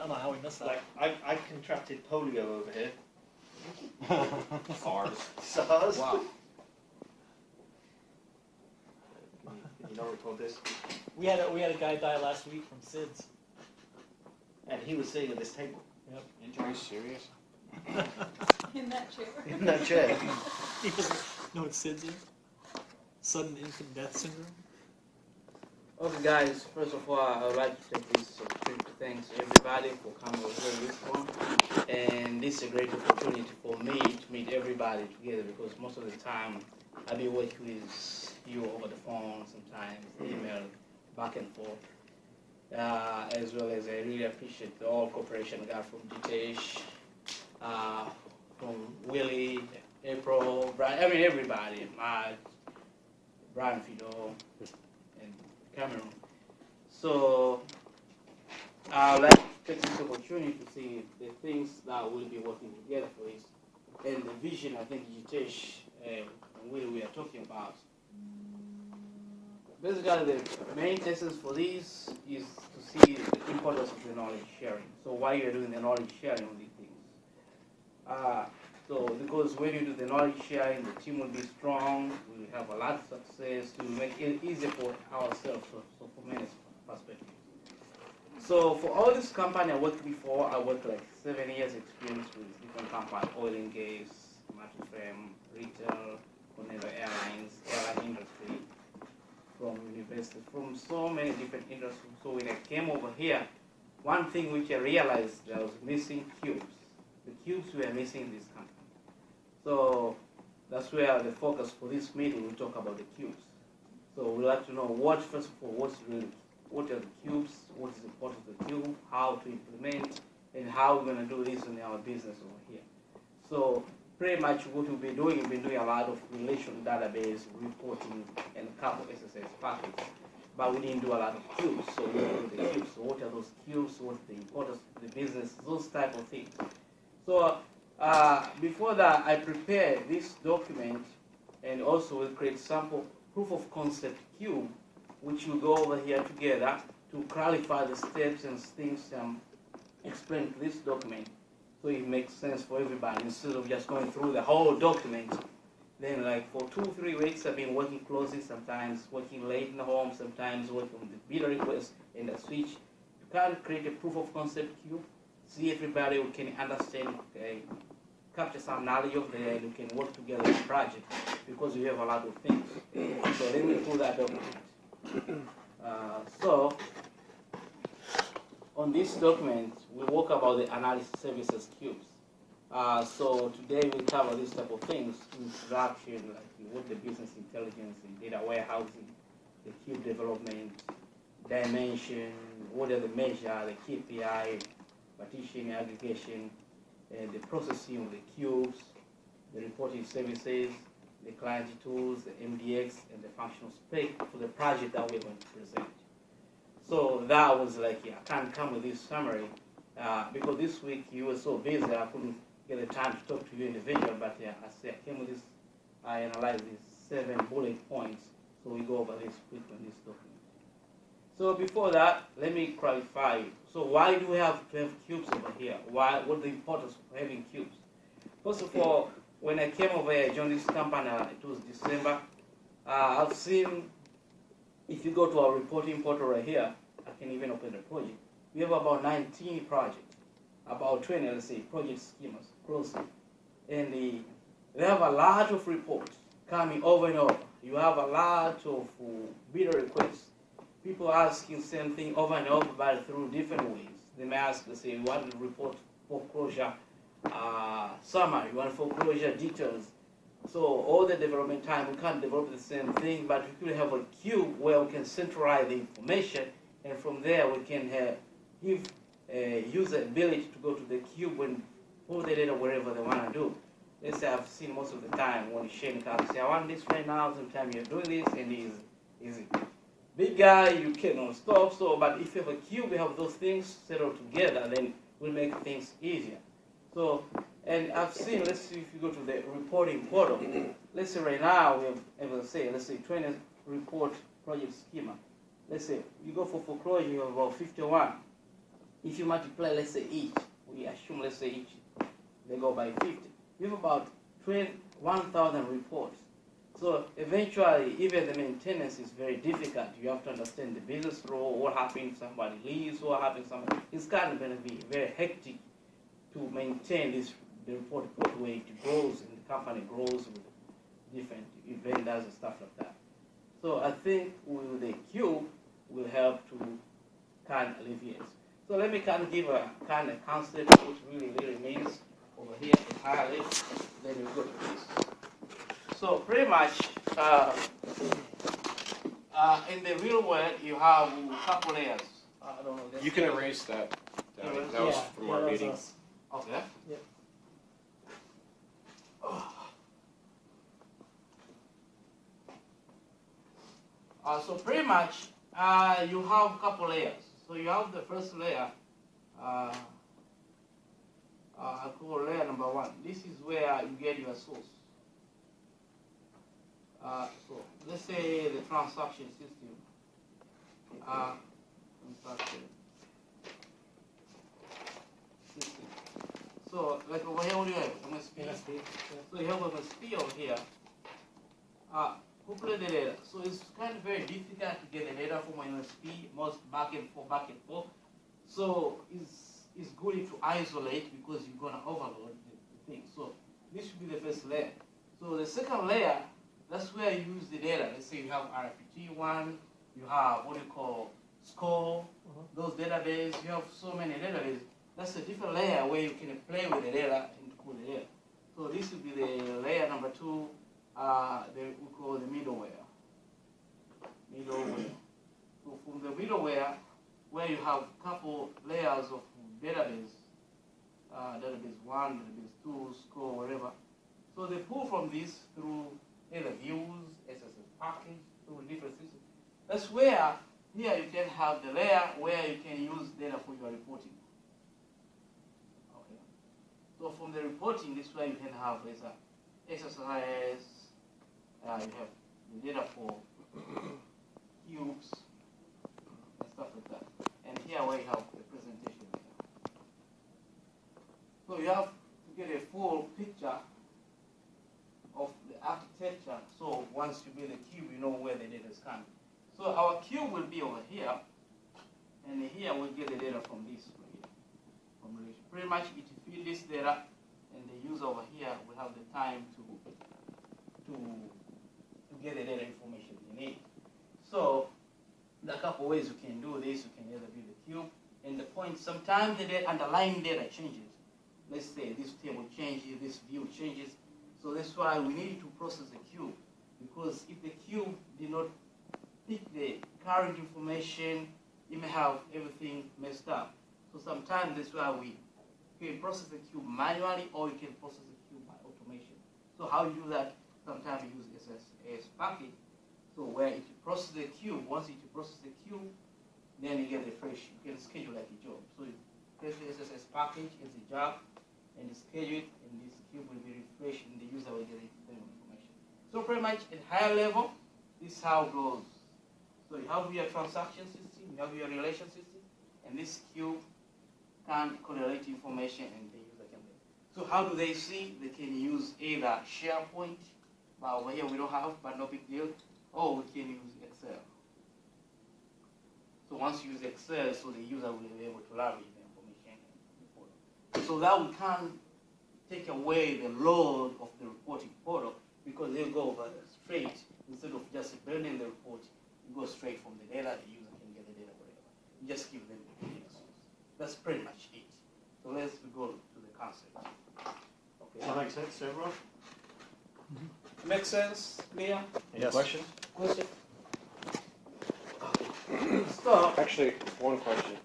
don't know how we missed that. Like, I contracted polio over here. SARS. SARS? Wow. Can you not record this? We had a guy die last week from SIDS. And he was sitting at this table. Yep. Are you serious? In that chair. In that chair. He doesn't know what SIDS is? Sudden infant death syndrome. Okay, guys, first of all, I would like to take this opportunity to thank everybody for coming over here this one. And this is a great opportunity for me to meet everybody together, because most of the time I'll be working with you over the phone, sometimes email, back and forth. As well as I really appreciate all cooperation I got from Jitesh, from Willie, April, Brian, I mean everybody, Brian Fido, and Cameron. So I would like to take this opportunity to see the things that we'll be working together for this. And the vision I think Jitesh and Willie we are talking about. Basically, the main essence for this is to see the importance of the knowledge sharing. So why you're doing the knowledge sharing on these things. So because when you do the knowledge sharing, the team will be strong, we will have a lot of success, we will make it easier for ourselves, so from many perspectives. So for all this company I worked before, I worked like 7 years experience with different companies, oil and gas, multi-frame, retail, Continental Airlines, airline industry, from university, from so many different industries. So when I came over here, one thing which I realized that I was missing cubes. The cubes were missing in this company. So that's where the focus for this meeting, we talk about the cubes. So we'd like to know first of all, what are the cubes, what is the importance of the cube, how to implement, and how we're going to do this in our business over here. So pretty much what we've been doing, a lot of relational database reporting and a couple SSAS packets, but we didn't do a lot of cubes. So we do the cubes. So what are those cubes? What's the importance of the business? Those type of things. So before that, I prepared this document, and also will create sample proof of concept cube, which will go over here together to clarify the steps and things explained to this document, so it makes sense for everybody instead of just going through the whole document. Then, like for 2-3 weeks, I've been working closely, sometimes working late in the home, sometimes working on the bidder request and the switch to kind of create a proof of concept cube. See everybody who can understand, capture some knowledge of there, and we can work together in the project because we have a lot of things. So let me pull that document. So on this document, we talk about the analysis services cubes. So today we cover this type of things, introduction, like what the business intelligence and data warehousing, the cube development, dimension, what are the measure, the KPI, partition, aggregation, and the processing of the cubes, the reporting services, the client tools, the MDX, and the functional spec for the project that we're going to present. So that was like, I can't come with this summary because this week you were so busy I couldn't get the time to talk to you individually, but I came with this, I analyzed these 7 bullet points, so we go over this quickly in this document. So before that, let me clarify. So why do we have to have cubes over here? What's the importance of having cubes? First of all, when I came over here, I joined this company, it was December. I've seen, if you go to our reporting portal right here, I can even open the project. We have about 19 projects, about 20, let's say, project schemas, closely. And they have a lot of reports coming over and over. You have a lot of bidder requests. People asking the same thing over and over, but through different ways. They may ask, let's say, you want to report foreclosure summary, you want foreclosure details. So all the development time, we can't develop the same thing, but we could have a cube where we can centralize the information, and from there we can give user ability to go to the cube and pull the data wherever they want to do. Let's say I've seen most of the time when Shane comes, say, I want this right now, sometimes you're doing this, and it's easy. Big guy, you cannot stop, but if you have a cube, we have those things settled together, then we'll make things easier. So, and I've seen, let's see if you go to the reporting portal. Let's say right now we have, let's say 20 report project schema. Let's say you go for foreclosure, you have about 51. if you multiply, let's say each, we assume, let's say each, they go by 50. You have about 1,000 reports. So eventually, even the maintenance is very difficult. You have to understand the business role, what happens if somebody leaves, what happens if somebody... It's kind of going to be very hectic to maintain the report way it grows and the company grows with different vendors and stuff like that. So I think with the cube will help to kind of alleviate. So let me kind of give a kind of concept which really means over here in higher level, then we go to this. So pretty much in the real world you have a couple layers. I don't know. You can erase that. Daudi. That was from our meeting. Okay. Yeah. So pretty much you have a couple layers. So you have the first layer. I call layer number 1. This is where you get your source. So let's say the transaction system. Transaction system. So like over here, what do you have? MSP. So you have MSP over here. Who play the data? So it's kind of very difficult to get the data from MSP, most back and forth. So it's good to isolate because you're gonna overload the thing. So this should be the first layer. So the second layer, that's where you use the data. Let's say you have RPT1, you have what you call score, those databases, you have so many databases. That's a different layer where you can play with the data and pull the data. So this would be the layer number 2, we call the middleware. So from the middleware, where you have a couple layers of database, database 1, database 2, score, whatever. So they pull from this through either views, SSS package, through different systems. That's where here you can have the layer where you can use data for your reporting. Okay. So from the reporting, this way you can have SSRS, you have the data for cubes and stuff like that. And here we have the presentation. So you have to get a full picture of the architecture. So once you build a cube, you know where the data is coming. So our cube will be over here, and here we'll get the data from this right here. From relation. Pretty much it feed this data, and the user over here will have the time to get the data information they need. So there are a couple ways you can do this. You can either build a cube, and the point sometimes the underlying data changes. Let's say this table changes, this view changes. So that's why we need to process the cube, because if the cube did not pick the current information, you may have everything messed up. So sometimes that's why we can process the cube manually, or you can process the cube by automation. So how you do that? Sometimes you use SSAS package. So where if you process the cube, once you process the cube, then you get the fresh. You can schedule like a job. So you create the SSS package as a job, and you schedule it, and this cube will be refreshed, and the user will get the information. So pretty much at higher level, this is how it goes. So you have your transaction system, you have your relation system, and this cube can correlate information, and the user can. So how do they see? They can use either SharePoint, but over here we don't have, but no big deal, or we can use Excel. So once you use Excel, so the user will be able to leverage the information. So that we can take away the load of the reporting portal, because they'll go over straight, instead of just building the report, you go straight from the data, the user can get the data whatever. You just give them the data source. That's pretty much it. So let's go to the concept. Okay. Does that make sense to everyone? Make sense? Clear? Any questions? Question? Stop. Actually, one question.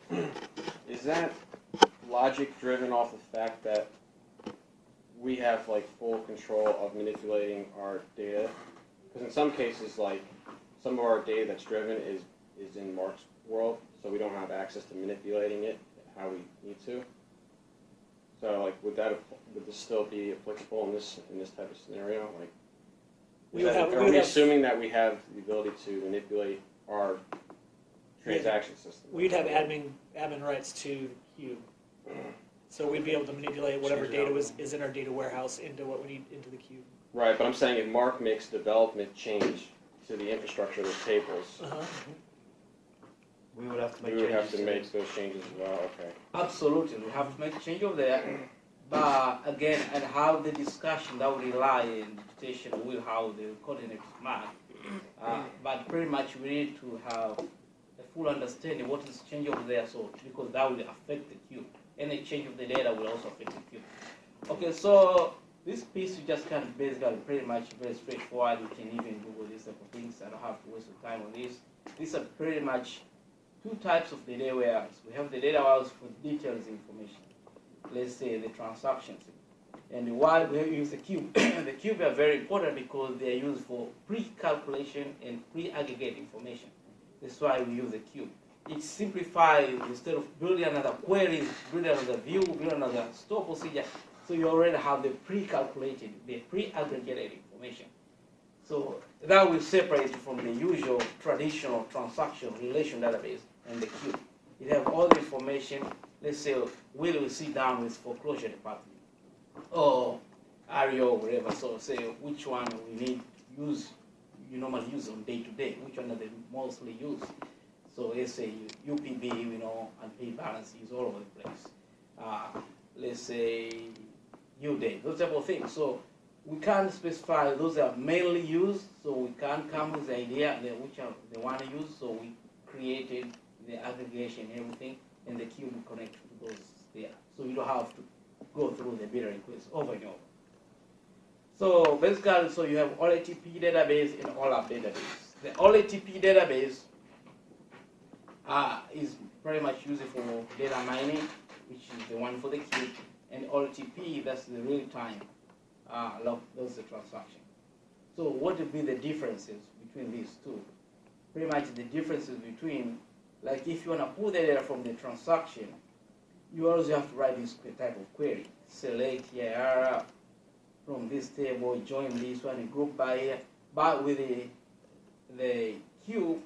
Is that logic driven off the fact that we have like full control of manipulating our data? Because in some cases, like some of our data that's driven is in Mark's world, so we don't have access to manipulating it how we need to. So like, would this still be applicable in this type of scenario? Like, are we assuming that we have the ability to manipulate our transaction system. We'd have admin rights to the cube. So we'd be able to manipulate whatever Change it data out. is in our data warehouse into what we need into the cube. Right, but I'm saying if Mark makes development change to the infrastructure of those tables, Uh-huh. We would have to make we would have changes to make those changes as well. Okay. Absolutely, we have to make a change over there. But again, and how the discussion that will rely in dictation will how the coordinates mark. But pretty much we need to have a full understanding what is changing over there, so because that will affect the cube. Any change of the data will also affect the cube. Okay, so this piece you just can basically pretty much very straightforward. You can even Google this type of things. I don't have to waste your time on this. These are pretty much two types of the data warehouse. We have the data warehouse for details information. Let's say the transactions. And why we use the cube? The cube are very important because they are used for pre-calculation and pre-aggregate information. That's why we use the cube. It simplifies, instead of building another query, building another view, building another store procedure. So you already have the pre-calculated, the pre-aggregated information. So that will separate it from the usual traditional transaction relation database and the cube. You have all the information. Let's say we'll sit down with foreclosure department or REO, whatever. So say which one we need to use, you normally use on day to day, which one are they mostly used. So let's say UPB, and pay balance is all over the place. Let's say UDay, those type of things. So we can't specify those are mainly used, so we can't come with the idea that which are they want to use. So we created the aggregation and everything, and the cube will connect to those there. So you don't have to go through the bidder request over and over. So basically, so you have OLATP database and OLAP database. The OLATP database is pretty much used for data mining, which is the one for the cube, and OLTP, that's the real-time log, that's the transaction. So what would be the differences between these two? Pretty much the differences between, like if you want to pull the data from the transaction, you also have to write this type of query. Select here from this table, join this one, and group by here. But with the cube,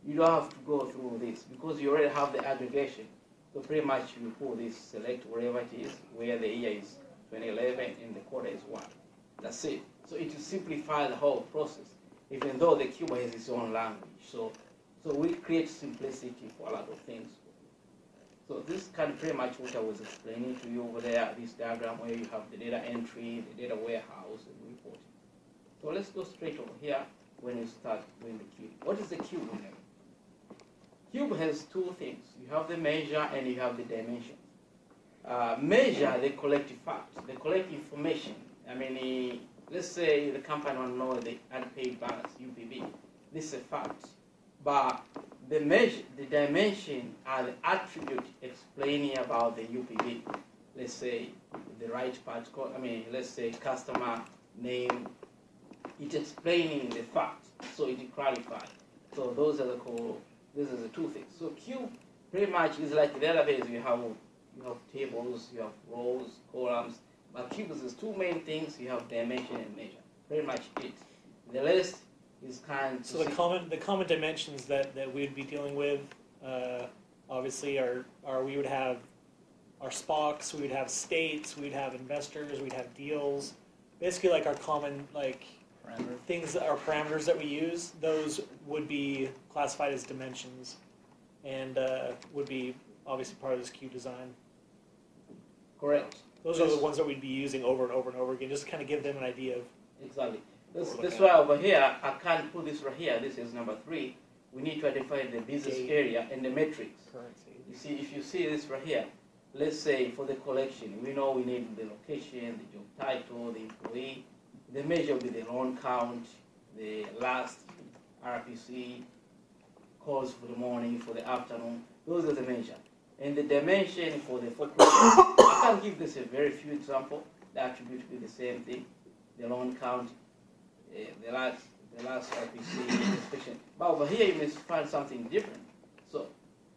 you don't have to go through this because you already have the aggregation. So pretty much you pull this, select wherever it is, where the year is 2011 and the quarter is 1. That's it. So it will simplify the whole process, even though the cube has its own language. So we create simplicity for a lot of things. So this is kind of pretty much what I was explaining to you over there, this diagram where you have the data entry, the data warehouse, and reporting. So let's go straight over here when you start doing the cube. What is the cube? Cube has two things. You have the measure and you have the dimension. Measure, they collect facts. They collect information. I mean, let's say the company want to know the unpaid balance, UPB. This is a fact. But the measure, the dimension are the attribute explaining about the UPB. Let's say the right part, let's say customer name. It's explaining the fact, so it clarifies. So those are these are the two things. So cube pretty much is like a database. You have tables, you have rows, columns. But cubes is two main things. You have dimension and measure. Pretty much it. The rest is kind of... So the common dimensions that we'd be dealing with, obviously, are we would have our SPOCs, we would have states, we'd have investors, we'd have deals. Basically, like our common things, our parameters that we use, those would be classified as dimensions, and would be obviously part of this cube design. Correct. Those are the ones that we'd be using over and over and over again, just to kind of give them an idea of... Exactly. That's why over here, I can't put this right here. This is number 3. We need to identify the business area and the metrics. Currency. You see, if you see this right here, let's say for the collection, we know we need the location, the job title, the employee. The measure will be the loan count, the last RPC, calls for the morning, for the afternoon. Those are the measure. And the dimension for the foreclosure, I can give this a very few example. The attribute will be the same thing. The loan count, the last RPC, inspection. But over here you may find something different. So,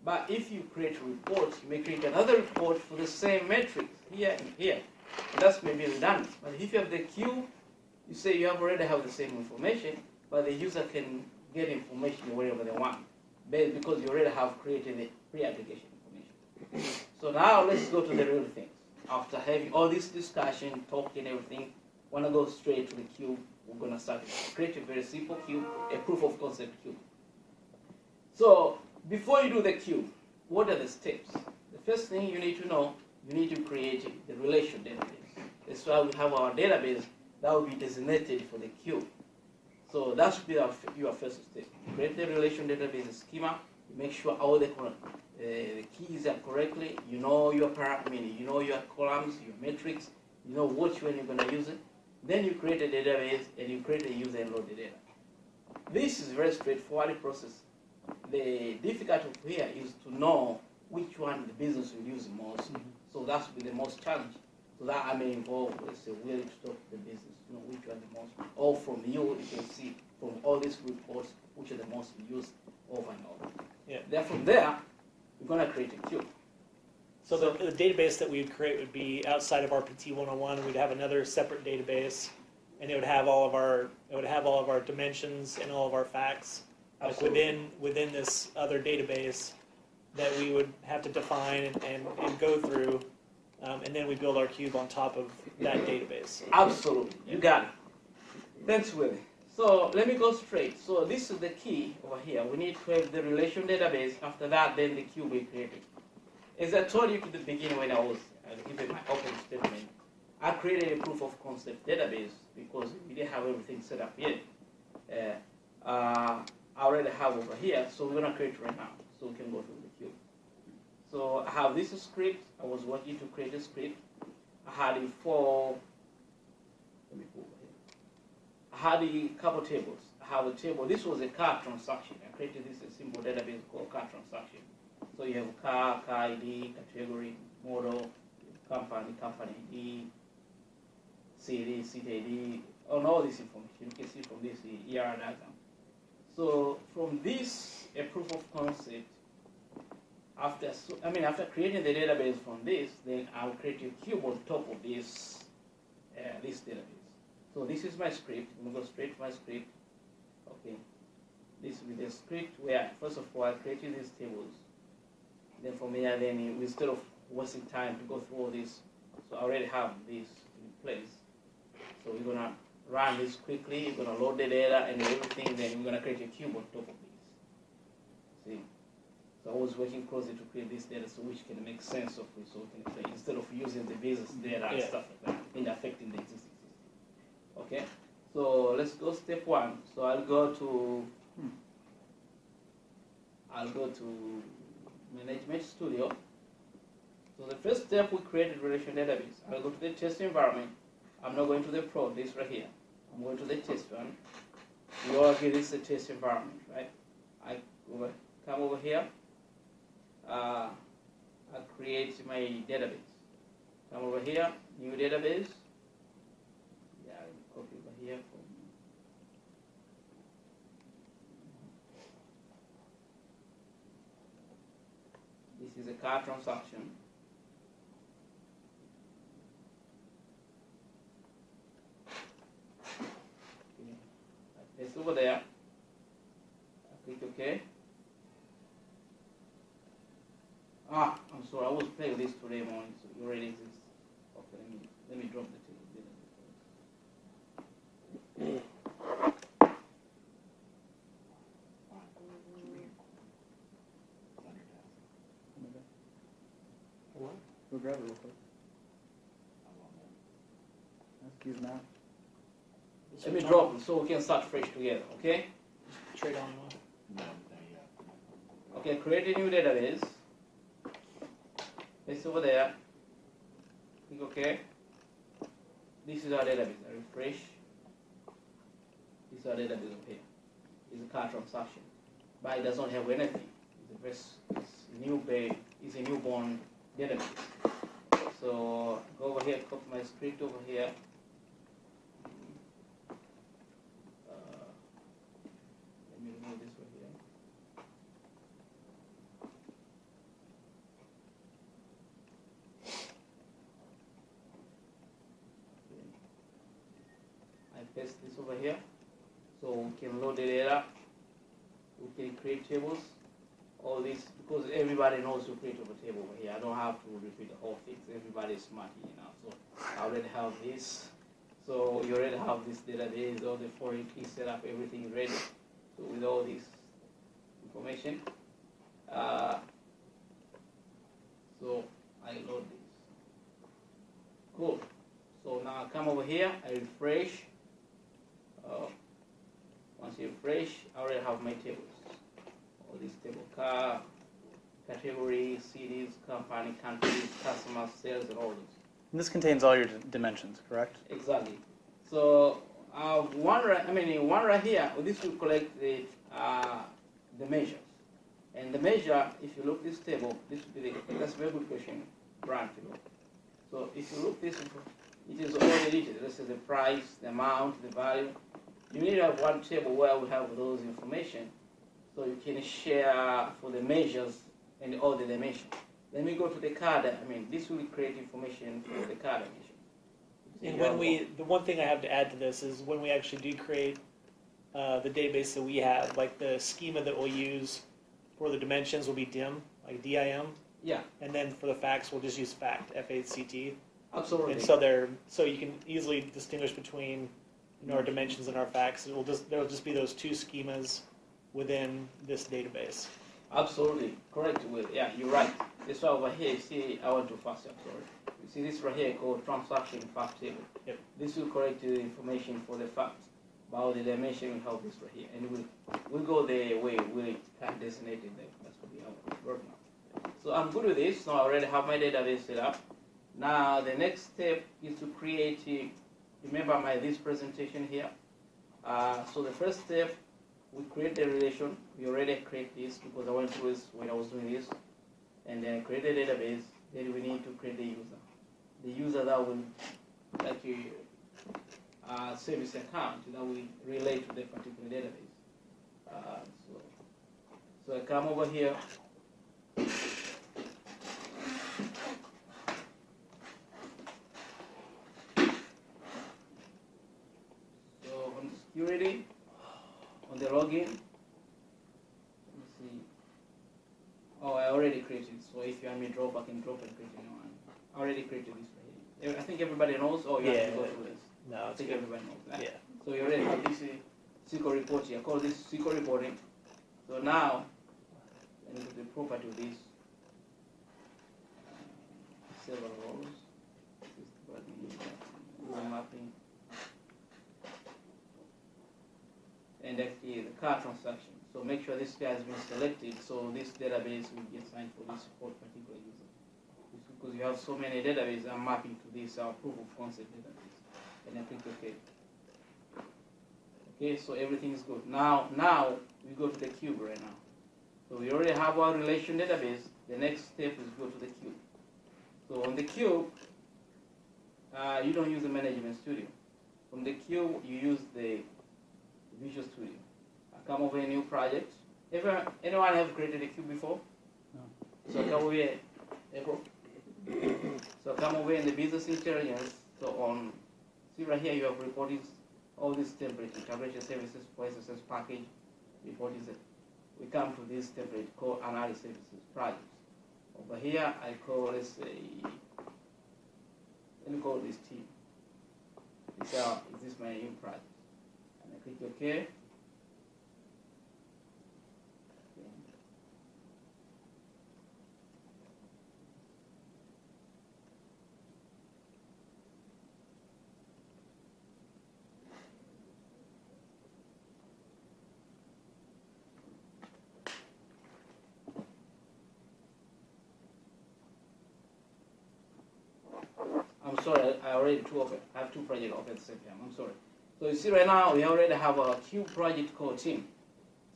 but if you create a report, you may create another report for the same metrics here and here. And that's maybe redundant. But if you have the cube, you say you already have the same information, but the user can get information wherever they want. because you already have created the pre-application information. So now let's go to the real things. After having all this discussion, talking, everything, want to go straight to the cube. We're going to start create a very simple cube, a proof of concept cube. So before you do the cube, what are the steps? The first thing you need to know, you need to create the relation database. That's why we have our database that will be designated for the cube. So that should be your first step. Create the relation database schema. Make sure all the keys are correctly. You know your parameter, you know your columns, your metrics. You know which one you're going to use it. Then you create a database and you create a user and load the data. This is a very straightforward process. The difficulty here is to know which one the business will use most. So that's be the most challenge. So that I may involve, let's say, where to talk to the business, you know, which one the most, or from you can see from all these reports, which are the most used over and over. Yeah. Then from there, we're going to create a queue. So the database that we'd create would be outside of RPT 101. We'd have another separate database, and it would have all of our dimensions and all of our facts, like Absolutely. within this other database that we would have to define and go through, and then we build our cube on top of that database. Absolutely, you got it. Thanks, Willie. So let me go straight. So this is the key over here. We need to have the relation database. After that, then the queue will be created. As I told you at the beginning when I was giving my open statement, I created a proof of concept database because we didn't have everything set up yet. I already have over here, so we're going to create it right now. So we can go through the queue. So I have this script. I was working to create a script. I had it for, let me go over here. I had a couple tables. I have a table. This was a car transaction. I created this a simple database called car transaction. So you have car ID, category, model, company ID, city ID, and all this information. You can see from this ER diagram. So from this, a proof of concept, after creating the database from this, then I'll create a cube on top of this, this database. So this is my script. I'm going to go straight to my script. Okay. This will be the script where, first of all, I created these tables. Then from here, then instead of wasting time to go through all this, so I already have this in place. So we're going to run this quickly. We're going to load the data and everything. Then we're going to create a cube on top of this. See? So I was working closely to create this data so which can make sense of it. So we can play instead of using the business data and stuff like that and affecting the existing system. Okay? So let's go step one. So I'll go to Management Studio. So the first step, we create a relation database. I'll go to the test environment. I'm not going to the pro, this right here. I'm going to the test one. We all agree this is a test environment, right? I come over here. I create my database. Come over here, new database. Yeah, I'll copy over here. This is a car transaction. It's over there. I click OK. I'm sorry, I was playing this today morning, so it already exists. Okay, let me drop the table. Go grab it real quick. Excuse me. Let me drop it so we can start fresh together, okay? Trade on and off. Okay, create a new database. It's over there. Click OK. This is our database. I refresh. This is our database over here. It's a car transaction. But it does not have anything. It's a newborn database. So go over here, copy my script over here. Let me remove this right here. I paste this over here. So we can load the data. We can create tables. all this, because everybody knows to create a table over here. I don't have to repeat the whole thing. Everybody is smart here now. So I already have this. So you already have this database, all the foreign key set up, everything is ready. So with all this information, so I load this. Cool. So now I come over here, I refresh. Once you refresh, I already have my tables. All these table: car, category, cities, company, countries, customers, sales, and all those. And this contains all your dimensions, correct? Exactly. So one right here, this will collect the measures. And the measure, if you look this table, this will be that's a very good question, Brian. So if you look this, it is all deleted. This is the price, the amount, the value. You need to have one table where we have those information, so you can share for the measures and all the dimensions. Then we go to the card. This will create information for the card dimension. And when the one thing I have to add to this is when we actually do create the database that we have, like the schema that we'll use for the dimensions will be DIM, like DIM. Yeah. And then for the facts, we'll just use FACT, FACT. Absolutely. And so you can easily distinguish between our dimensions and our facts. There'll just be those two schemas within this database. Absolutely correct, Will. Yeah, you're right. This one over here, you see, I want to fast. I'm sorry. You see this right here called transaction fact table. Yep. This will correct the information for the fact about the dimension. We have this right here, and we'll go the way we can designate it there. That's what we have work now. So I'm good with this. Now I already have my database set up. Now the next step is to create. Remember this presentation here. So the first step, we create the relation. We already create this because I went through this when I was doing this. And then create a database. Then we need to create the user. The user that will like a service account that will relate to the particular database. So I come over here. So on security, on the login, let me see. Oh, I already created. So if you want me to drop, I can drop and create a new one. I already created this right here. I think everybody knows. Oh, you have to go through this. No, I it's think good. everybody knows that. Yeah. So you already have this SQL report here. I call this SQL reporting. So now, let me put the property of this. Several rows. This is what we use user mapping. And actually the car transaction. So make sure this guy has been selected so this database will get signed for this particular user. It's because you have so many databases, I'm mapping to this proof of concept database. And I click OK. Okay, so everything is good. Now we go to the cube right now. So we already have our relation database. The next step is go to the cube. So on the cube, you don't use the management studio. From the cube, you use the Visual Studio. I come over a new project. Anyone have created a cube before? No. So come over here, April. So come over in the business intelligence. So see right here you have reporting all these templates, integration services, for SSS package, reporting. We come to this template called analysis services projects. Over here I call this let me call this team. This is my new project. And I click OK. I'm sorry, I already I have two projects open at the same time. I'm sorry. So you see right now we already have a cube project called team.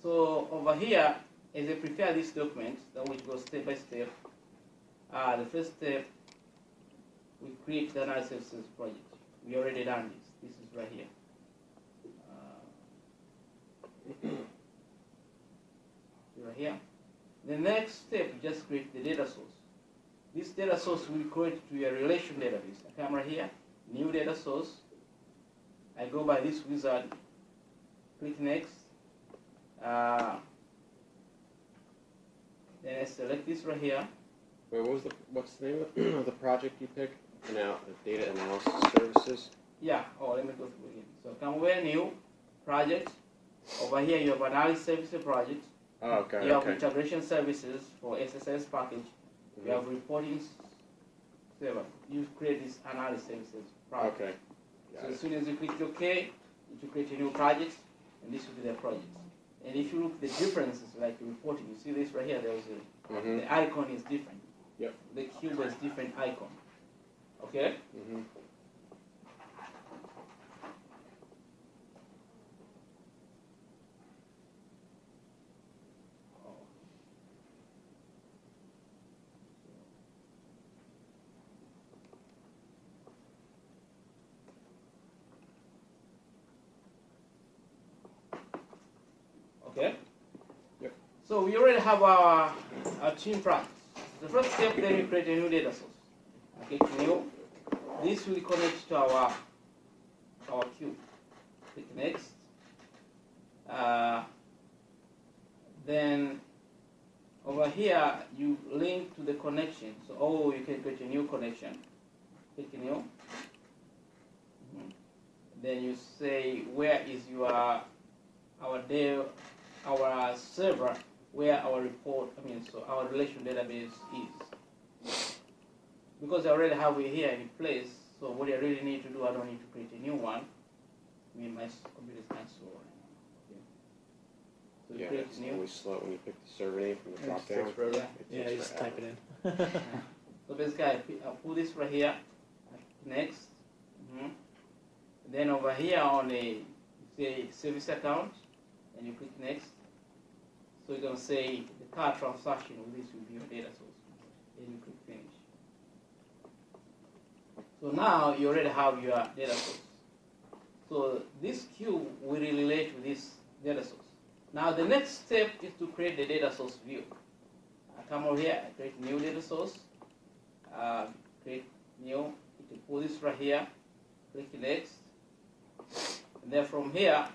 So over here, as I prepare this document, that which goes step by step, the first step, we create the analysis project. We already done this. This is right here. Right here. The next step, just create the data source. This data source will create to a relation database. I come right here, new data source. I go by this wizard, click next. Then I select this right here. Wait, what's the name of the project you picked? Now, data analysis services. Yeah, let me go through again. So come over new, project. Over here you have analysis services project. Oh, okay. You have Okay. integration services for SSIS package. You have reporting server. You create this analysis services project. Okay. So Got as it. soon as you click OK, it will create a new project, and this will be the project. And if you look at the differences, like reporting, you see this right here, there was the icon is different. Yep. The cube has different icon. Okay? Mhm. Okay? Yep. So we already have our team practice. The first step, then we create a new data source. Okay, new. This will connect to our cube. Click next. Then over here, you link to the connection. So, you can create a new connection. Click new. Then you say, where is our server, where our our relation database is. Because I already have it here in place, so what I really need to do, I don't need to create a new one. My computer is kind of slow right now. Okay. So Yeah, create it's new. always slow when you pick the server name from the It drop just takes down. forever. Yeah, you just type it in. So basically, I put this right here. Next. Then over here on say service account, and you click next. So you're going to say the card transaction of this will be your data source. Then you click finish. So now you already have your data source. So this cube will relate to this data source. Now the next step is to create the data source view. I come over here, I create new data source. Create new, you can pull this right here, click next. And then from here,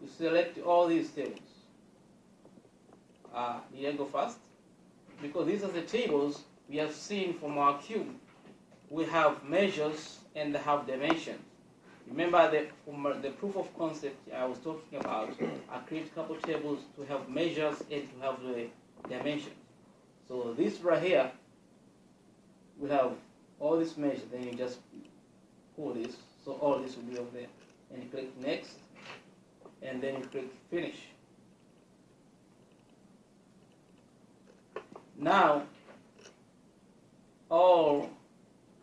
you select all these tables. Did I go fast? Because these are the tables we have seen from our cube. We have measures and they have dimensions. Remember from the proof of concept I was talking about, I create a couple tables to have measures and to have the dimensions. So this right here, we have all these measures, then you just pull this, so all this will be over there. And you click next, and then you click finish. Now, all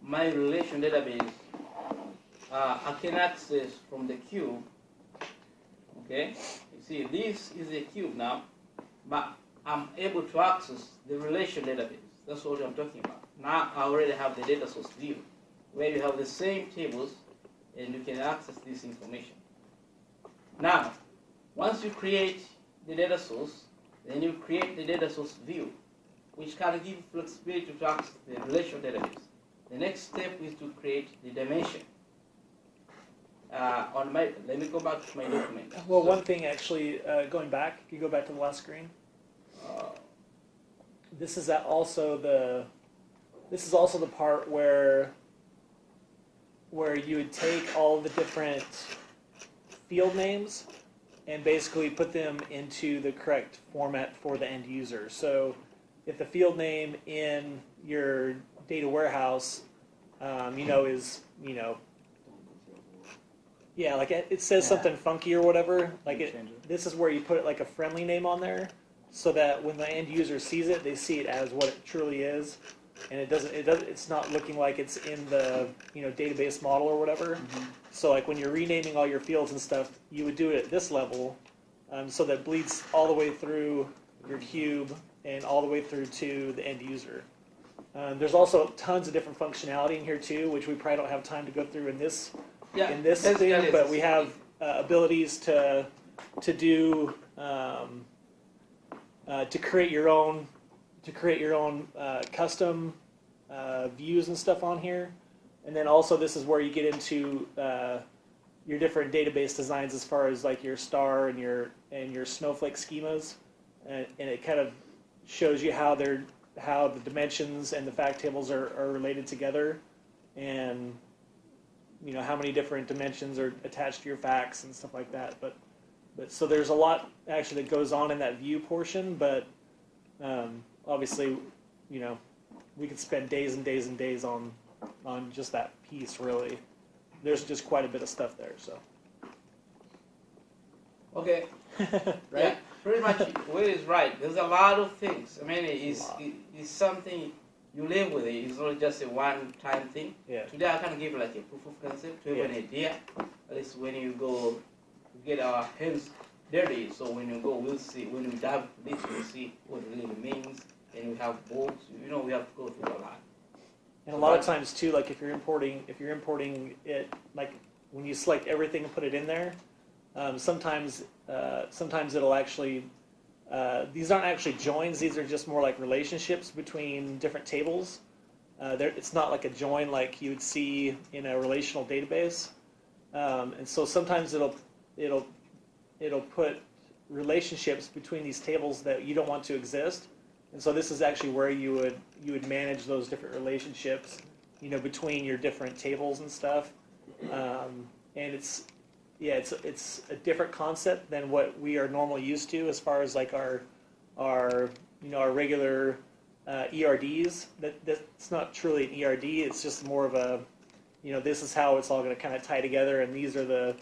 my relation database I can access from the cube. Okay, you see this is a cube now, but I'm able to access the relation database. That's what I'm talking about. Now I already have the data source view, where you have the same tables, and you can access this information. Now, once you create the data source, then you create the data source view, which can give flexibility to access the relational database. The next step is to create the dimension. Let me go back to my document. Well, one thing actually, going back, if you go back to the last screen, this is also the part where you would take all the different field names and basically put them into the correct format for the end user. So if the field name in your data warehouse, is, yeah, like it says something funky or whatever, this is where you put like a friendly name on there so that when the end user sees it, they see it as what it truly is. And it's not looking like it's in the database model or whatever. Mm-hmm. So like when you're renaming all your fields and stuff, you would do it at this level, so that bleeds all the way through your cube and all the way through to the end user. There's also tons of different functionality in here too, which we probably don't have time to go through in this thing. But we have abilities to do to create your own. Custom views and stuff on here. And then also this is where you get into your different database designs as far as like your star and your snowflake schemas. And it kind of shows you how the dimensions and the fact tables are related together, and how many different dimensions are attached to your facts and stuff like that. But so there's a lot actually that goes on in that view portion, but obviously, we could spend days and days and days on just that piece. Really, there's just quite a bit of stuff there. So. Okay. Right? Yeah, pretty much. Will is right. There's a lot of things. I mean, it's something you live with it. It's not just a one-time thing. Yeah. Today I can give like a proof of concept to have an idea. At least when you go get our hands dirty. So when you go, we'll see. When we dive this, we'll see what it really means. And we have bolts. We have to go through a lot. And a lot of times too, like if you're importing it, like when you select everything and put it in there, sometimes it'll actually, these aren't actually joins, these are just more like relationships between different tables. It's not like a join like you would see in a relational database. And so sometimes it'll put relationships between these tables that you don't want to exist. And so this is actually where you would manage those different relationships, between your different tables and stuff. And it's a different concept than what we are normally used to as far as like our regular ERDs. That's not truly an ERD. It's just more of a, this is how it's all going to kind of tie together, and these are the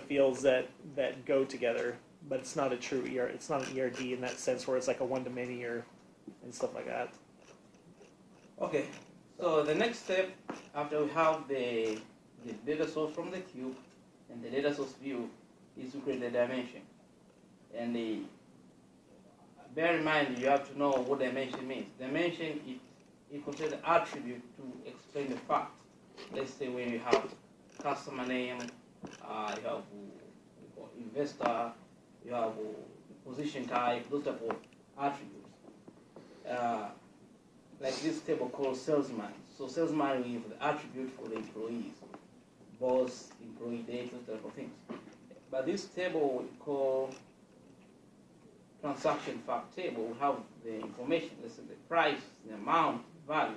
fields that go together. But it's not a true ERD. It's not an ERD in that sense where it's like a one-to-many and stuff like that. Okay. So the next step, after we have the data source from the cube and the data source view, is to create the dimension. And bear in mind, you have to know what dimension means. Dimension, it contains an attribute to explain the fact. Let's say when you have customer name, you have investor, you have position type, those type of attributes. Like this table called salesman. So salesman will give the attribute for the employees, boss, employee data, those type of things. But this table we call transaction fact table will have the information, let's say the price, the amount, value.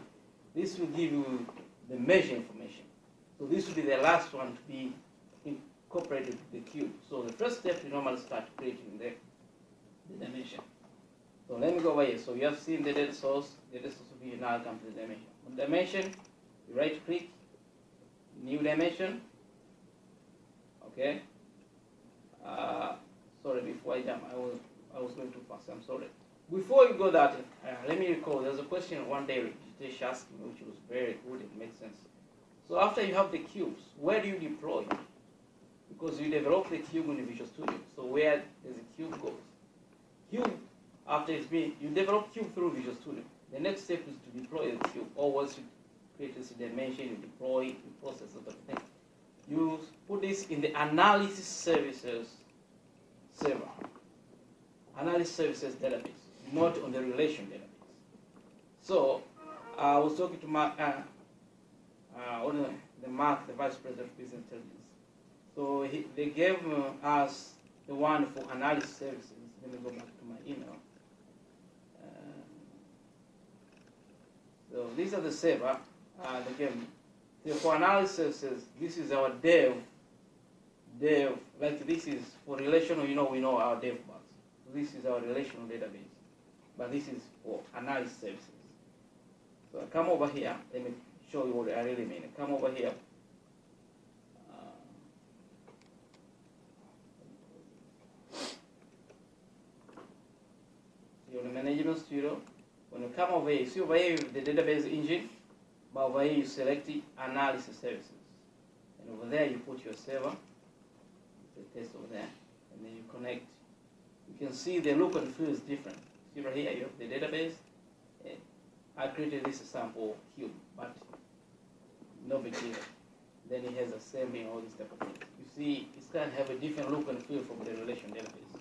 This will give you the measure information. So this will be the last one to be incorporated with the cube. So the first step, you normally start creating the dimension. So let me go over here. So you have seen the data source. The data source will be now come to the dimension. On dimension, you right click, new dimension. Okay. Sorry, before I jump, I was going too fast. I'm sorry. Before you go that, let me recall. There's a question one day Ritesh asked me, which was very good. It makes sense. So after you have the cubes, where do you deploy? Because you develop the cube in the Visual Studio. So where does the cube goes? Cube, after it's been, you develop cube through Visual Studio. The next step is to deploy the cube. Or once you create this dimension, you deploy, you process the thing. You put this in the analysis services server. Analysis services database, not on the relation database. So I was talking to Mark, Mark, the Vice President of Business Intelligence. So they gave us the one for analysis services. Let me go back to my email. So these are the server. They gave me. So for analysis services, this is our dev. Like this is for relational, we know our dev box. So this is our relational database. But this is for analysis services. So I come over here. Let me show you what I really mean. I come over here. You're in the Management Studio. When you come over here, see over here the database engine, but over here you select the analysis services. And over there you put your server, the test over there, and then you connect. You can see the look and feel is different. See right here you have the database. I created this sample cube, but no big deal. Then it has assembly and all these type of things. You see, it's going to have a different look and feel from the relation database.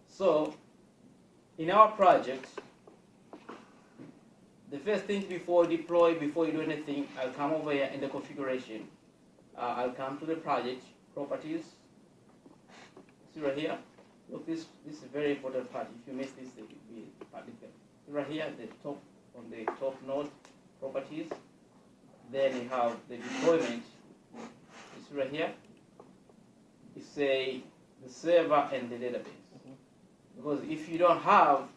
So, in our project, the first thing before you deploy, before you do anything, I'll come over here in the configuration. I'll come to the project, properties. See right here? Look, this is a very important part. If you miss this, it will be particular. right here, the top on the top node properties. Then you have the deployment. You see right here. You say the server and the database. Because if you don't have,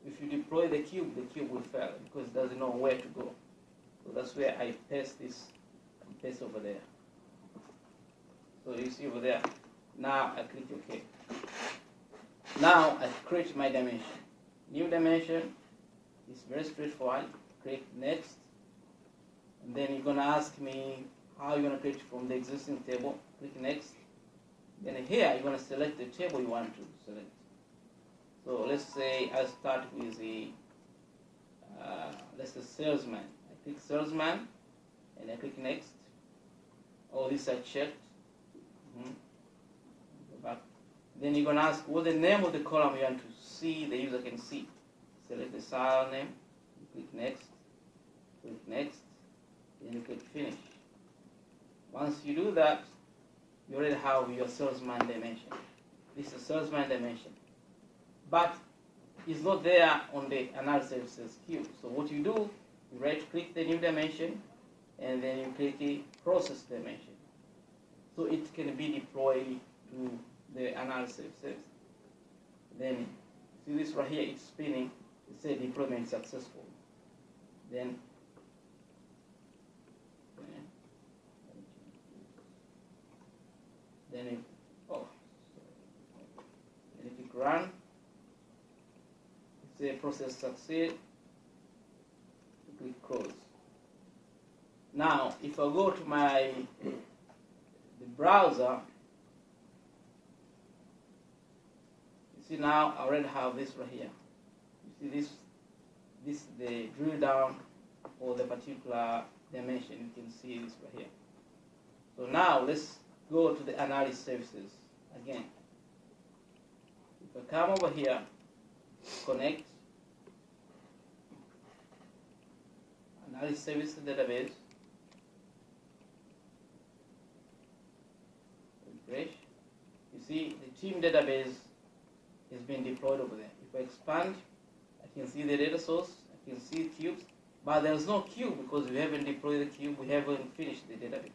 if you deploy the cube will fail because it doesn't know where to go. So that's where I paste this and paste over there. So you see over there. Now I click OK. Now I create my dimension. New dimension is very straightforward. Click next. And then you're going to ask me how you're going to create from the existing table. Click next. Then here you're going to select the table you want to select. So let's say I start with the, let's say salesman. I click salesman and I click next. All these are checked. Go back. Then you're going to ask what the name of the column you want to see, the user can see. Select the style name, click next, then you click finish. Once you do that, you already have your salesman dimension. This is salesman dimension. But it's not there on the analysis services queue. So what you do, you right click the new dimension and then you click the process dimension. So it can be deployed to the analysis service. Then see this right here, it's spinning. It says deployment successful. Then it, then if you run, it says process succeed. Click close. Now, if I go to the browser, you see now I already have this right here. You see this the drill down for the particular dimension. You can see this right here. So now let's go to the analysis services again. If I come over here, connect analysis service database, refresh. You see the team database is being deployed over there. If I expand, I can see the data source, I can see cubes, but there's no cube because we haven't deployed the cube, we haven't finished the database.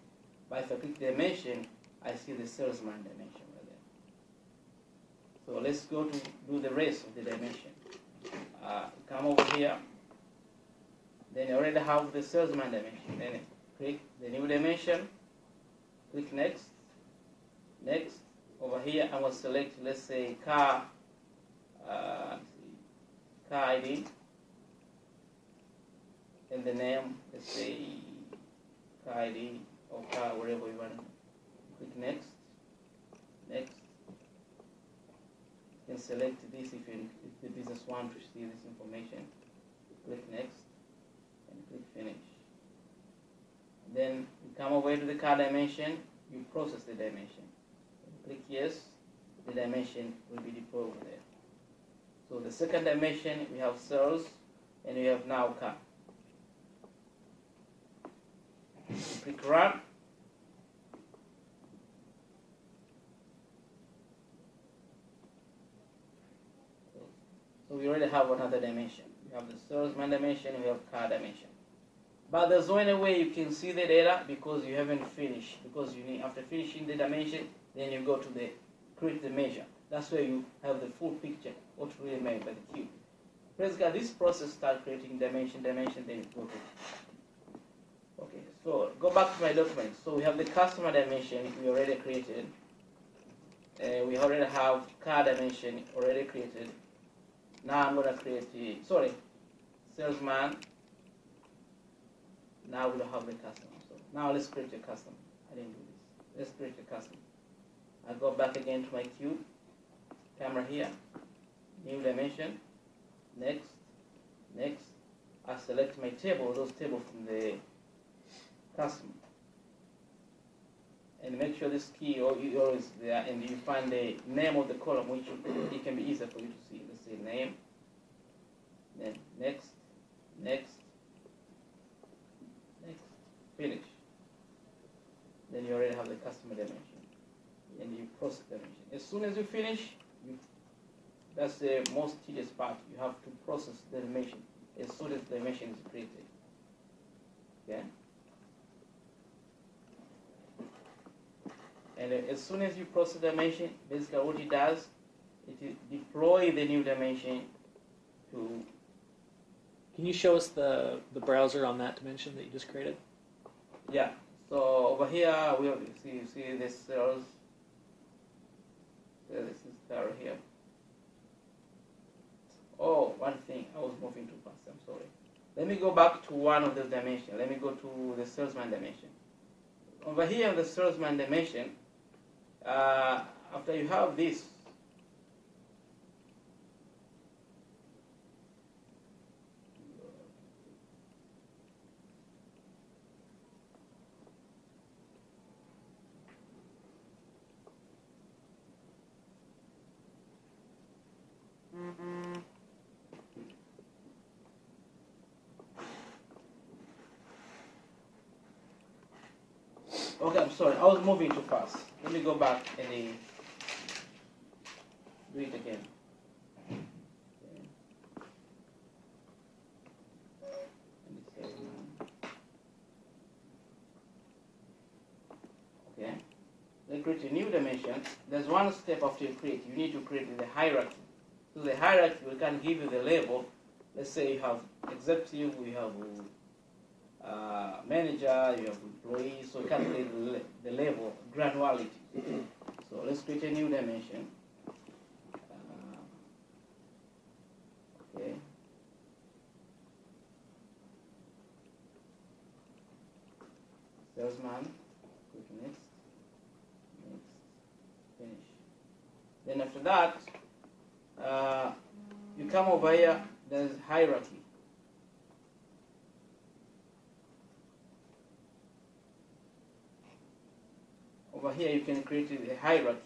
But if I click dimension, I see the salesman dimension right there. So let's go to do the rest of the dimension. Come over here. Then you already have the salesman dimension. Then click the new dimension. Click next. Next. Over here, I will select, let's say, car ID. And the name, let's say, car ID or car, whatever you want. Click next. Next. You can select this if the business wants to see this information. Click next and click finish. Then you come over to the car dimension, you process the dimension. Click yes, the dimension will be deployed over there. So the second dimension, we have sales and we have now car. Click run. So we already have another dimension. We have the salesman dimension, we have car dimension. But there's no any way you can see the data because you haven't finished. Because you need, after finishing the dimension, then you go to the create the measure. That's where you have the full picture, what really made by the cube. Basically, this process starts creating dimension, then you go to. Okay, so go back to my document. So we have the customer dimension we already created. We already have car dimension already created. Now I'm going to create the, salesman. Now we don't have the customer. So now let's create a customer. I didn't do this. Let's create a customer. I go back again to my cube. Camera here. New dimension. Next. Next. I select my table, those tables from the customer. And make sure this key is there and you find the name of the column which it can be easier for you to see. Let's say name. Then next. Next. Next. Finish. Then you already have the customer dimension. And you process dimension. As soon as you finish, you That's the most tedious part. You have to process the dimension as soon as the dimension is created. Okay? And as soon as you process the dimension, basically what it does, it deploy the new dimension to. Can you show us the browser on that dimension that you just created? Yeah. So over here we have see this cells. So this is there here. Oh, one thing, I was moving too fast, I'm sorry. Let me go back to one of the dimensions. Let me go to the salesman dimension. Over here in the salesman dimension, after you have this, okay, I'm sorry, I was moving too fast. Let me go back and do it again. Okay. Then create a new dimension. There's one step after you create. You need to create the hierarchy. So the hierarchy will can give you the label. Let's say you have executive, you have manager, you have employees, so you can create the level, granularity. So let's create a new dimension. Okay. Salesman, click next, finish. Then after that, you come over here, there's hierarchy. Over here you can create a hierarchy.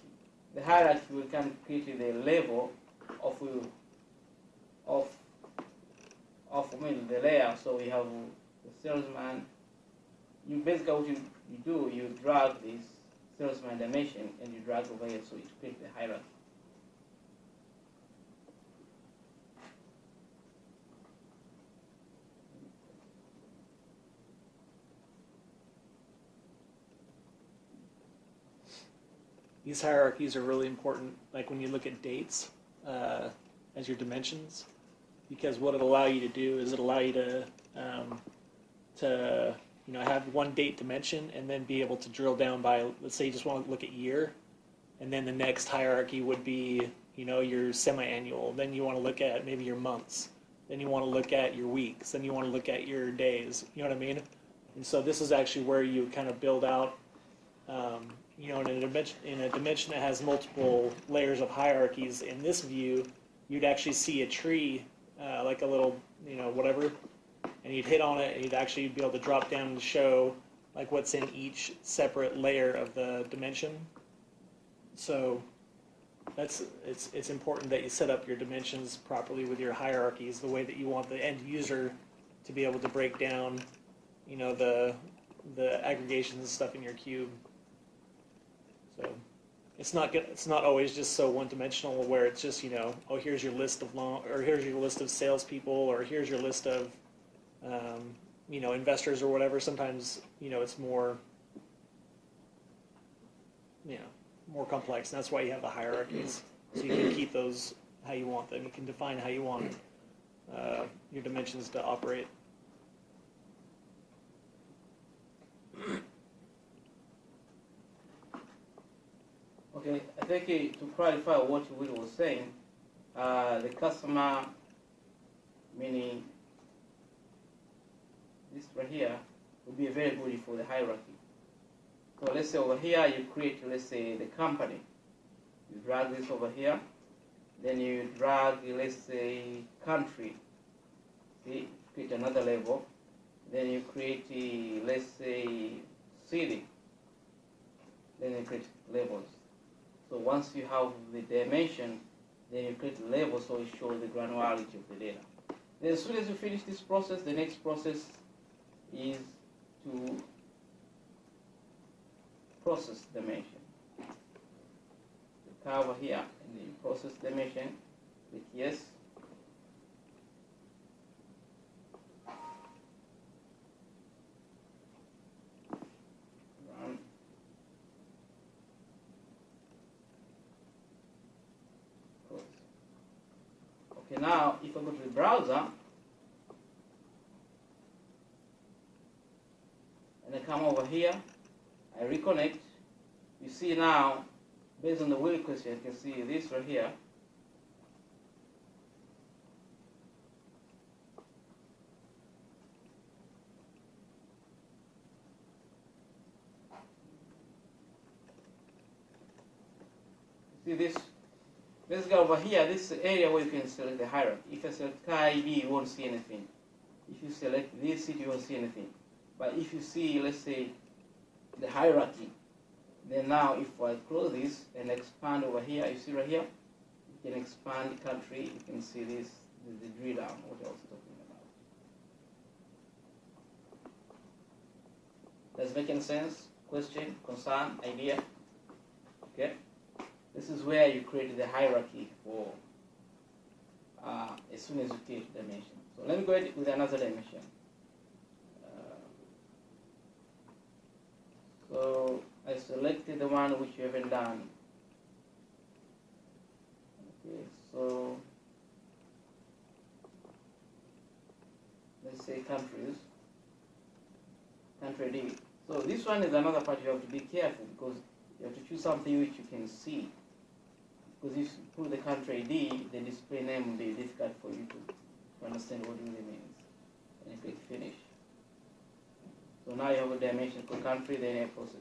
The hierarchy will can create the level of the layer. So we have the salesman. You basically what you do, you drag this salesman dimension and you drag over here so it creates the hierarchy. These hierarchies are really important, like when you look at dates as your dimensions, because what it'll allow you to do is it'll allow you to have one date dimension and then be able to drill down by, let's say you just want to look at year, and then the next hierarchy would be your semi-annual. Then you want to look at maybe your months. Then you want to look at your weeks. Then you want to look at your days. You know what I mean? And so this is actually where you kind of build out. In a dimension that has multiple layers of hierarchies, in this view, you'd actually see a tree, like a little, whatever, and you'd hit on it, and you'd actually be able to drop down and show like what's in each separate layer of the dimension. So it's important that you set up your dimensions properly with your hierarchies, the way that you want the end user to be able to break down, the aggregations and stuff in your cube. So it's not always just so one-dimensional where it's just oh, here's your list of or here's your list of salespeople, or here's your list of investors or whatever. Sometimes it's more more complex, and that's why you have the hierarchies, so you can keep those how you want them. You can define how you want your dimensions to operate. Okay, I think to clarify what Will was saying, the customer, meaning this right here, would be very good for the hierarchy. So let's say over here you create, let's say, the company. You drag this over here, then you drag, let's say, country. See, create another level. Then you create, let's say, city. Then you create labels. So once you have the dimension, then you create the label so it shows the granularity of the data. Then as soon as you finish this process, the next process is to process dimension. You come over here and then you process dimension. Click yes. Run. Close. Okay, now if I go to the browser and I come over here, I reconnect. You see now, based on the will question, you can see this right here. See this? Basically over here, this is the area where you can select the hierarchy. If I select car ID, you won't see anything. If you select this city, you won't see anything. But if you see, let's say, the hierarchy, then now if I close this and expand over here, you see right here, you can expand the country, you can see this, the drill down, what I was talking about. Does it make any sense? Question, concern, idea? Okay. This is where you create the hierarchy for as soon as you create dimension. So let me go ahead with another dimension. So I selected the one which you haven't done. Okay, so let's say countries, country D. So this one is another part you have to be careful because you have to choose something which you can see. Because if you put the country ID, the display name will be difficult for you to understand what it really means. And you click finish. So now you have a dimension for country, then a process.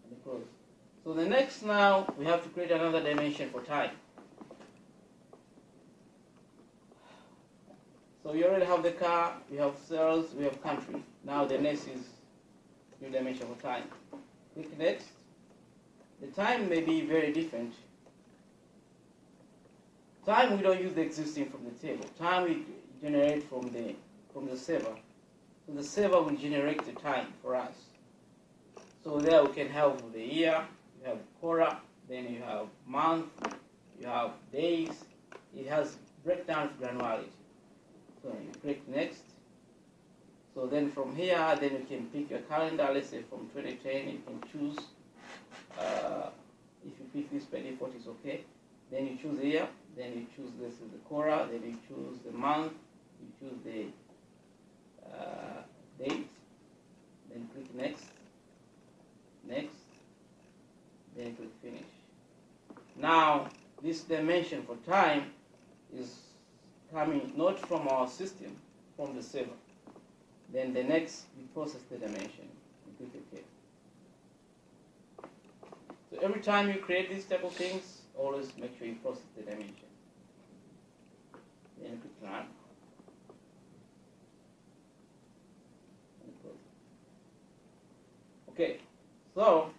And close. So the next now, we have to create another dimension for time. So you already have the car, we have cells, we have country. Now the next is new dimension for time. Click next. The time may be very different. Time we don't use the existing from the table. Time we generate from the server. So the server will generate the time for us. So there we can have the year, you have quarter, then you have month, you have days. It has breakdown of granularity. So you click next. So then from here, then you can pick your calendar. Let's say from 2010, you can choose. If you pick this by default, it's okay. Then you choose the year. Then you choose this is the quarter. Then you choose the month. You choose the date. Then click next. Next. Then click finish. Now this dimension for time is coming not from our system, from the server. Then the next, we process the dimension. You click OK. So every time you create these type of things, always make sure you process the dimension. Then click run. Okay, so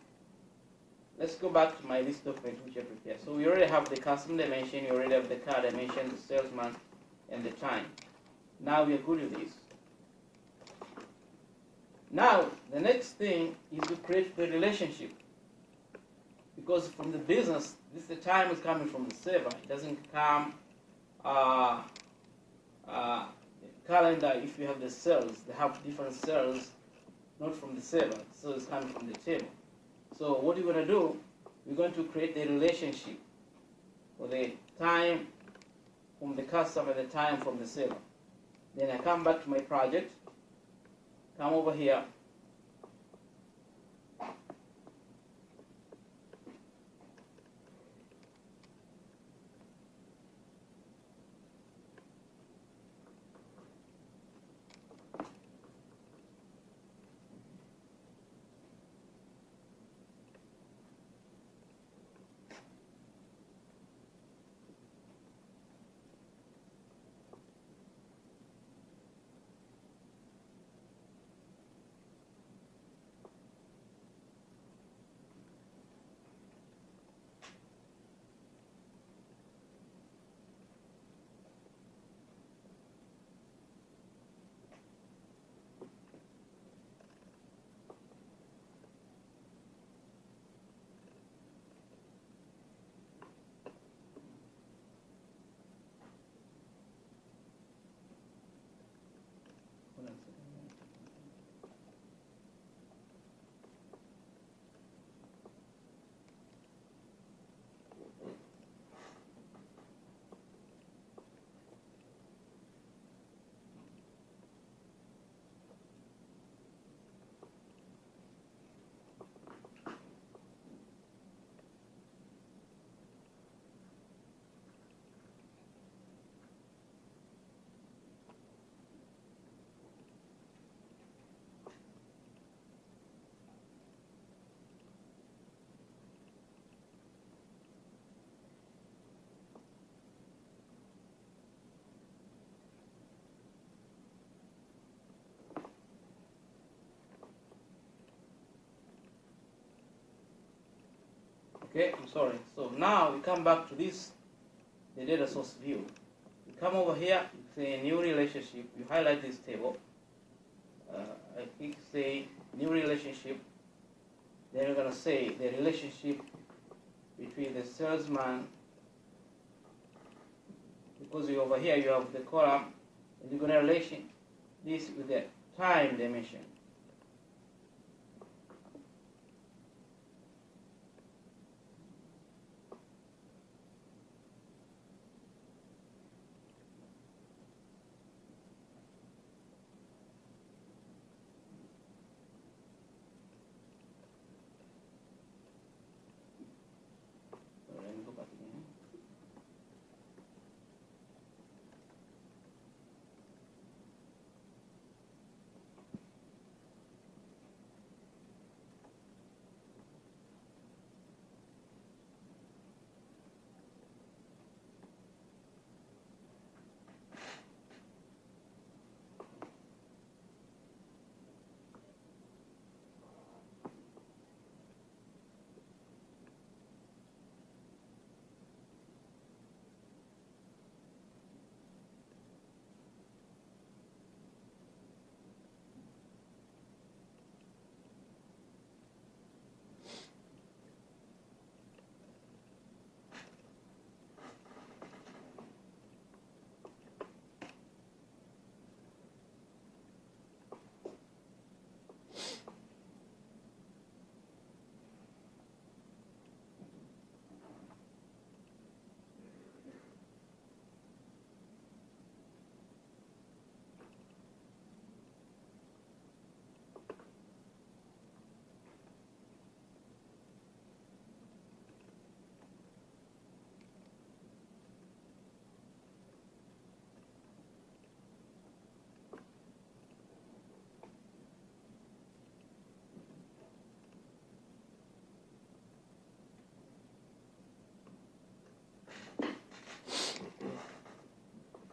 let's go back to my list document which I prepared. So we already have the custom dimension, you already have the car dimension, the salesman, and the time. Now we are good with this. Now the next thing is to create the relationship. Because from the business, the time is coming from the server. It doesn't come calendar. If you have the cells, they have different cells, not from the server. So it's coming from the table. So what you're going to do, we're going to create the relationship for the time from the customer, the time from the server. Then I come back to my project, come over here, Okay, I'm sorry. So now we come back to this, the data source view. You come over here, you say new relationship, you highlight this table. I click say new relationship. Then you're going to say the relationship between the salesman, because you over here you have the column, and you're going to relation this with the time dimension. So let me go back again.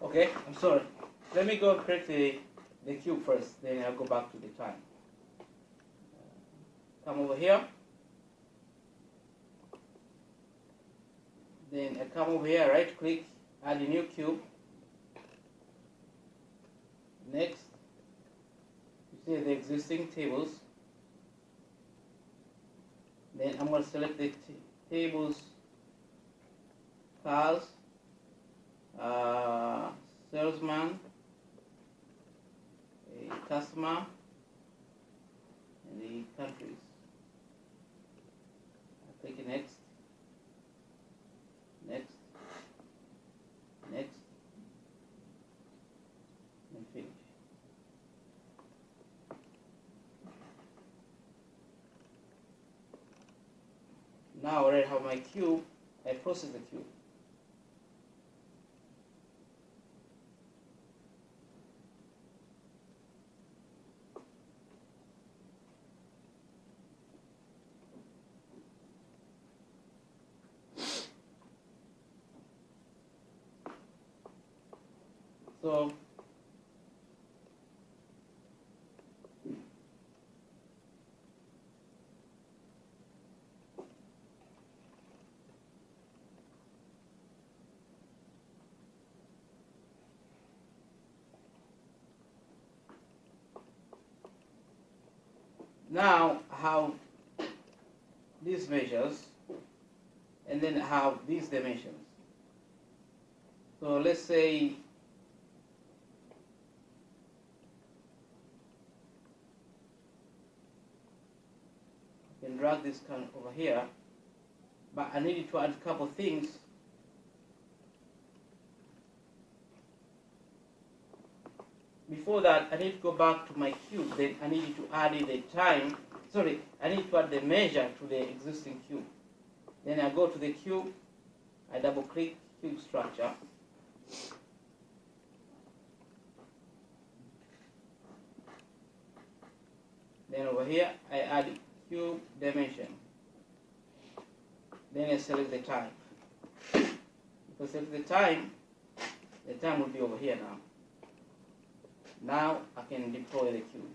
Okay, I'm sorry. Let me go create the cube first, then I'll go back to the time. Come over here. Then I come over here, right click, add a new cube. Next, you see the existing tables. Then I'm going to select the tables, cars, salesman, a customer, and the countries. I click next, next, next, and finish. Now I already have my cube. I process the cube. So now I have these measures and then I have these dimensions. So let's say I can drag this kind over here, but I needed to add a couple things. Before that, I need to go back to my cube. Then I needed to add in the time. Sorry, I need to add the measure to the existing cube. Then I go to the cube. I double click cube structure. Then over here, I add cube dimension. Then I select the time. If I select the time will be over here now. Now I can deploy the cube.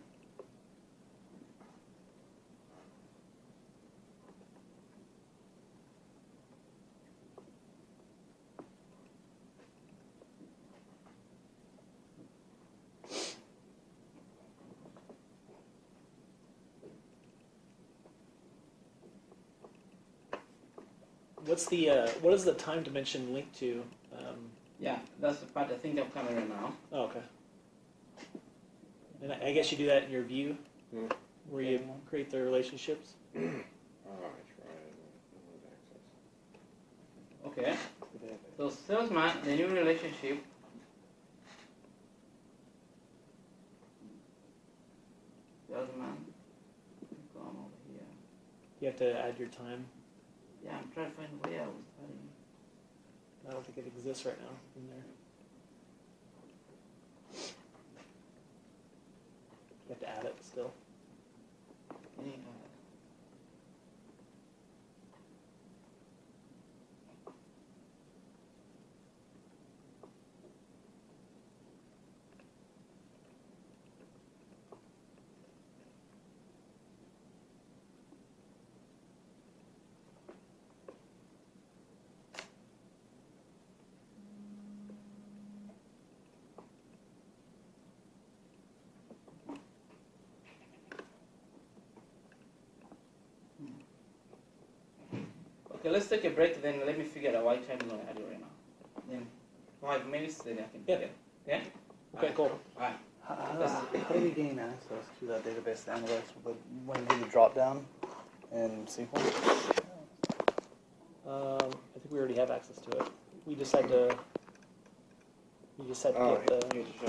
What's the what is the time dimension linked to? Yeah, that's the part I think I'm coming right now. Oh, okay. And I guess you do that in your view, Hmm. where you create the relationships. Oh, I tried. Okay. So salesman, the new relationship. Salesman. Come over here. You have to add your time. Yeah, I'm trying to find where I was studying. I don't think it exists right now in there. You have to add it still. Any, Okay, let's take a break. Then let me figure out what time I'm gonna add it right now. Then 5 minutes, then I can Yeah. figure. Okay. Okay, cool. All right. How do we gain access to that database analytics when we do the drop down in SQL? I think we already have access to it. We just had to. You just had to get the. You just